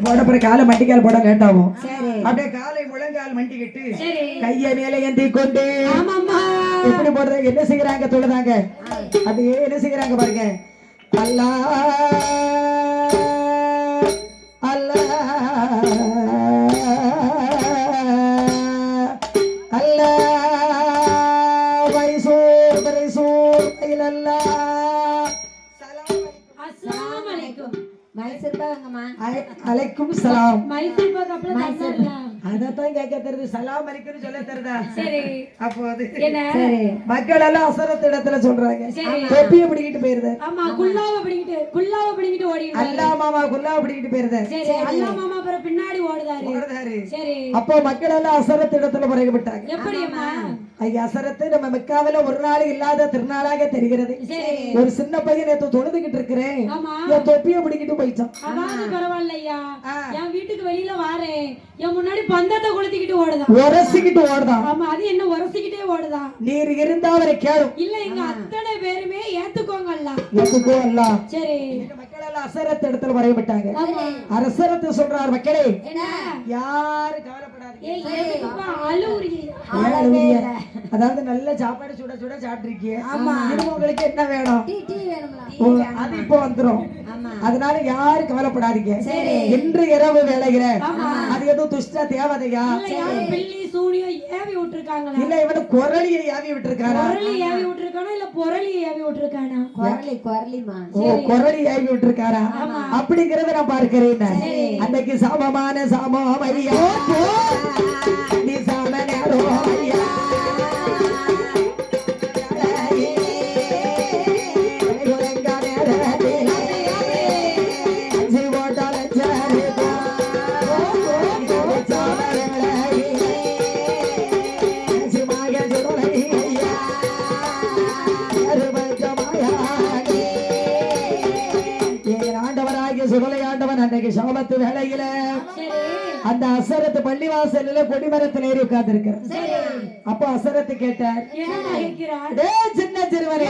போட காலை மண்டிக்கால் போட லேட் ஆகும். அப்படியே காலை முழங்கால் மண்டிக்கிட்டு கைய மேல ஏந்தி கொண்டு எப்படி போடுறாங்க என்ன செய்யறாங்க தொழுதாங்க அப்படியே என்ன செய்யறாங்க பாருங்க. அல்லா அல்லா அல்லா வைசூர் பரைசூர் இல்லல்லா அலைக்கும் சலாம். அதத்தான் கேட்க தெரியுது. சலாம் அலைக்கும் சொல்ல தெரியுதா? அப்போது மக்கள் எல்லாம் அசரத்து இடத்துல சொல்றாங்க தொப்பிய பிடிக்கிட்டு போயிருது. அல்லா மாமா குல்லாவ பிடிக்கிட்டு போயிருது. பின்னாடி ஓடுதாரு. அப்போ மக்கள் எல்லாம் அசரத்து இடத்துல புறப்பட்டாங்க. ஐயா அசரத்து நம்ம மெக்காவில ஒரு நாள் இல்லாத திருநாளாக தெரிகிறது. ஒரு சின்ன பையன் நேத்து தொழுதுகிட்டு இருக்கிறேன் தொப்பிய பிடிக்கிட்டு போயிட்டான். பரவாயில்லையா என் வீட்டுக்கு வெளியில வாரேன் என் முன்னாடி பந்தத்தை கொளுத்திக்கிட்டு ஓடுதான் உரசிக்கிட்டு ஓடுதான். ஆமா அது என்ன உரசிக்கிட்டே ஓடுதான். நீர் இருந்தா அவரை கேளும். இல்ல எங்க அத்தனை பேருமே ஏத்துக்கோங்கல்ல. ஏத்துக்கோல்ல. சரி மக்கள் எல்லாம் அசரத்து இடத்துல வரையப்பட்டாங்க. அரசரத்து சொல்றார் மக்களே யாரு கவலைப்படாதீங்க. அதாவது நல்ல சாப்பாடு சுட சுட சாப்பிட்டிருக்கீங்க. உங்களுக்கு என்ன வேணும் அது இப்போ வந்துரும். அதனால யாரு கவலைப்படாதீங்க. இன்று இரவு வேலையில அது எதுவும் துஷ்ட தேவதையா இல்ல இவனு குரலியை ஏவி விட்டுருக்கானா குரலி ஏவி விட்டுருக்காரா அப்படிங்கறத நான் பார்க்கிறேன். அன்னைக்கு சாமமான சாமம் ஐயா நீ சாம நேரம் ஐயா சாமத்து வேலையில அந்த அசரத்து பள்ளிவாசல்ல கொடிமரத்தில் ஏறி உட்கார்ந்து இருக்கிறார். அப்போ அசரத்து கேட்டார் சின்ன சிறுவனே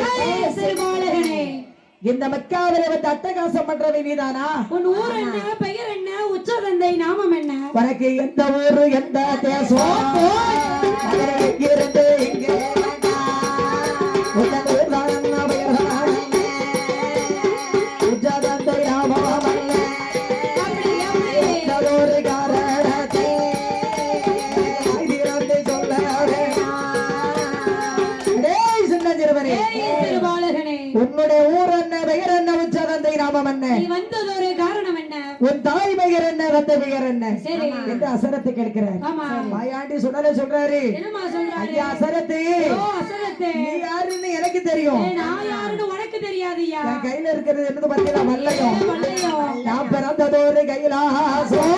இந்த மெக்காவில வந்து அட்டகாசம் பண்றவை நீதானா? உன் ஊர் என்ன பெயர் என்ன உச்சதந்தை நாமம் என்ன? உனக்கு எந்த ஊரு எந்த தேசம் இருந்து இங்கே உன்னுடைய ஊர் என்ன பெயர் என்ன உச்சதந்தை நாமம் என்ன வந்ததொரு காரணம் என்ன உன் தாய் பெயர் என்ன ரத்த பெயர் என்ன என்று அசரத்து கேட்கிறார். மாயாண்டி சொன்னாலே சொல்றாரு ஐயா அசரத்து நீ யாருன்னு எனக்கு தெரியும் நான் யாருன்னு உனக்கு தெரியாதுயா. என் கையில இருக்கிறது என்னது பார்த்தீங்கன்னா வல்லையம். நான் பிறந்ததொரு கையிலாசம்